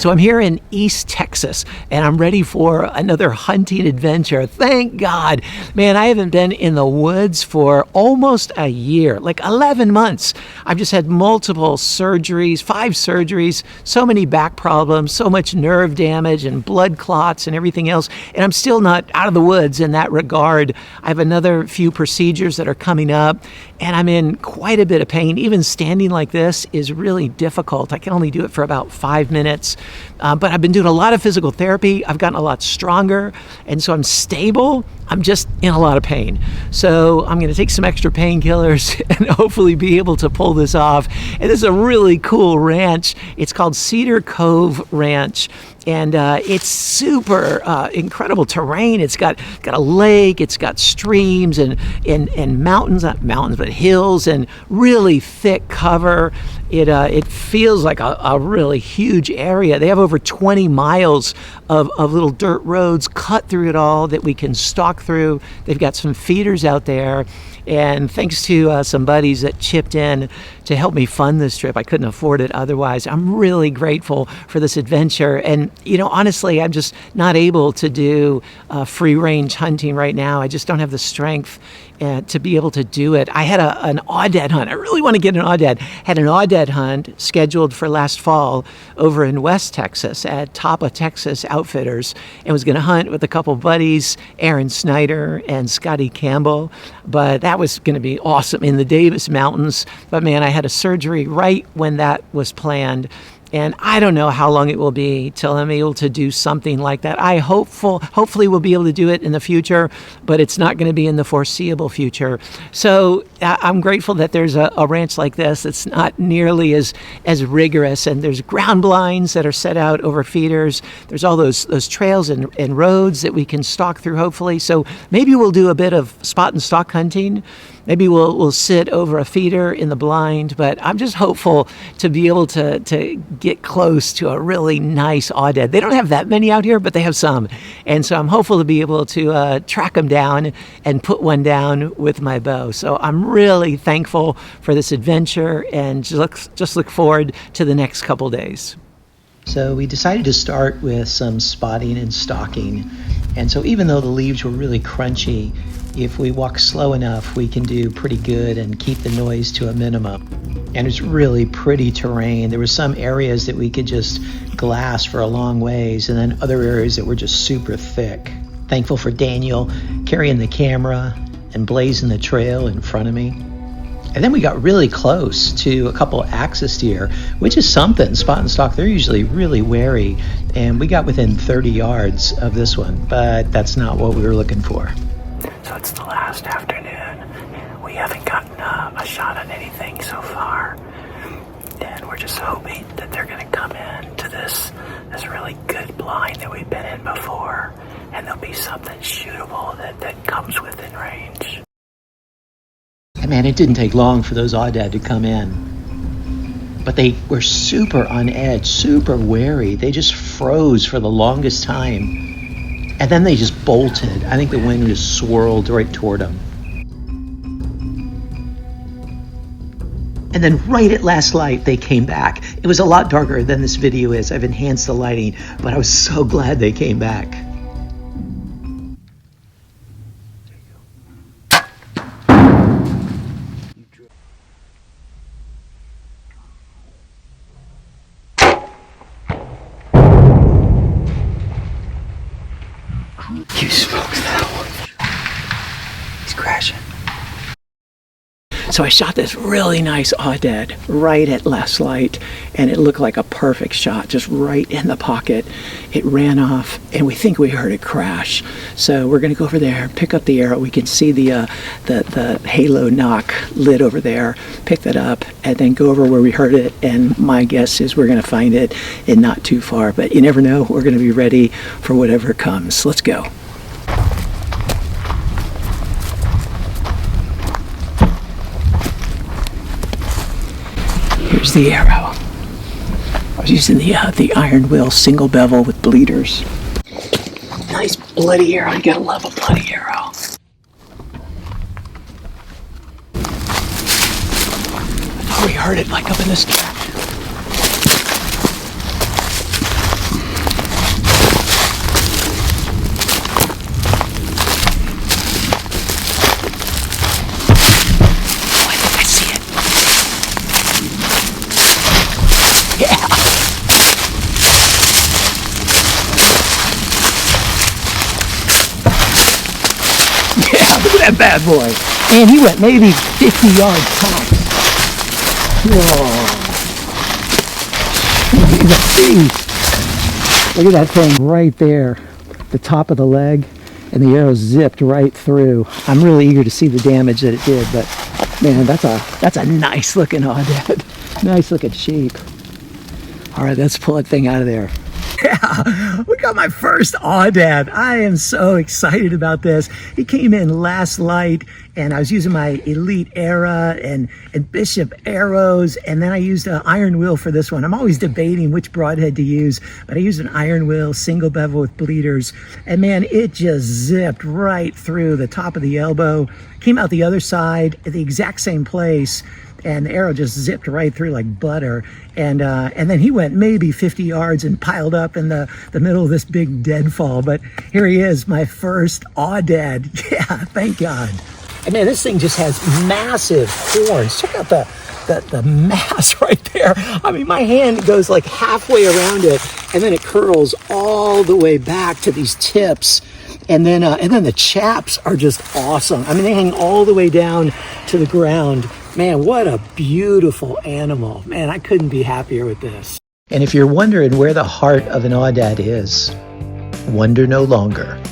So I'm here in East Texas, and I'm ready for another hunting adventure. Thank God. Man, I haven't been in the woods for almost a year, like 11 months. I've just had multiple surgeries, 5 surgeries, so many back problems, so much nerve damage and blood clots and everything else, and I'm still not out of the woods in that regard. I have another few procedures that are coming up, and I'm in quite a bit of pain. Even standing like this is really difficult. I can only do it for about 5 minutes. But I've been doing a lot of physical therapy. I've gotten a lot stronger, and so I'm stable. I'm just in a lot of pain. So I'm going to take some extra painkillers and hopefully be able to pull this off. And this is a really cool ranch. It's called Cedar Cove Ranch. And it's super incredible terrain. It's got a lake, it's got streams and mountains, not mountains, but hills, and really thick cover. It feels like a really huge area. They have over 20 miles of little dirt roads cut through it all that we can stalk through. They've got some feeders out there. And thanks to some buddies that chipped in to help me fund this trip. I couldn't afford it otherwise. I'm really grateful for this adventure. And, honestly, I'm just not able to do free range hunting right now. I just don't have the strength to be able to do it. I had an Aoudad hunt. I really want to get an Aoudad. Had an Aoudad hunt scheduled for last fall over in West Texas at Top of Texas Outfitters, and was going to hunt with a couple buddies, Aaron Snyder and Scotty Campbell. But that was going to be awesome in the Davis Mountains. But man, I had a surgery right when that was planned. And I don't know how long it will be till I'm able to do something like that. Hopefully we'll be able to do it in the future, but it's not going to be in the foreseeable future. So I'm grateful that there's a ranch like this that's not nearly as rigorous, and there's ground blinds that are set out over feeders. There's all those trails and roads that we can stalk through, hopefully. So maybe we'll do a bit of spot and stalk hunting. Maybe we'll sit over a feeder in the blind, but I'm just hopeful to be able to get close to a really nice Aoudad. They don't have that many out here, but they have some. And so I'm hopeful to be able to track them down and put one down with my bow. So I'm really thankful for this adventure, and just look forward to the next couple days. So we decided to start with some spotting and stalking. And so even though the leaves were really crunchy, if we walk slow enough, we can do pretty good and keep the noise to a minimum. And it's really pretty terrain. There were some areas that we could just glass for a long ways, and then other areas that were just super thick. Thankful for Daniel carrying the camera and blazing the trail in front of me. And then we got really close to a couple axis deer, which is something. Spot and stalk, they're usually really wary. And we got within 30 yards of this one, but that's not what we were looking for. So it's the last afternoon. We haven't gotten a shot on anything so far. And we're just hoping that they're going to come in to this really good blind that we've been in before. And there'll be something shootable that comes within range. And man, it didn't take long for those Aoudad to come in. But they were super on edge, super wary. They just froze for the longest time. And then they just bolted. I think the wind just swirled right toward them. And then right at last light, they came back. It was a lot darker than this video is. I've enhanced the lighting, but I was so glad they came back. You smoked that one. He's crashing. So I shot this really nice Aoudad right at last light, and it looked like a perfect shot, just right in the pocket. It ran off, and we think we heard it crash. So we're going to go over there, pick up the arrow. We can see the halo knock lid over there, pick that up, and then go over where we heard it. And my guess is we're going to find it in not too far, but you never know. We're going to be ready for whatever comes. Let's go. Here's the arrow. I was using the iron will single bevel with bleeders. Nice bloody arrow. You gotta love a bloody arrow. I thought we heard it like up in this direction. that bad boy. And he went maybe 50 yards tops. Whoa. Look at that thing right there, the top of the leg, and the arrow zipped right through. I'm really eager to see the damage that it did, but man, that's a nice looking Aoudad. Nice looking shape. All right, let's pull that thing out of there. Yeah, we got my first Aoudad. I am so excited about this. He came in last light, and I was using my Elite Era and Bishop arrows, and then I used an iron wheel for this one. I'm always debating which broadhead to use, but I used an iron wheel, single bevel with bleeders, and man, it just zipped right through the top of the elbow, came out the other side at the exact same place, and the arrow just zipped right through like butter. And then he went maybe 50 yards and piled up in the middle of this big deadfall. But here he is, my first Aoudad. Yeah, thank God. And man, this thing just has massive horns. Check out the mass right there. I mean, my hand goes like halfway around it, and then it curls all the way back to these tips. And then the chaps are just awesome. I mean, they hang all the way down to the ground. Man, what a beautiful animal. Man, I couldn't be happier with this. And if you're wondering where the heart of an Aoudad is, wonder no longer.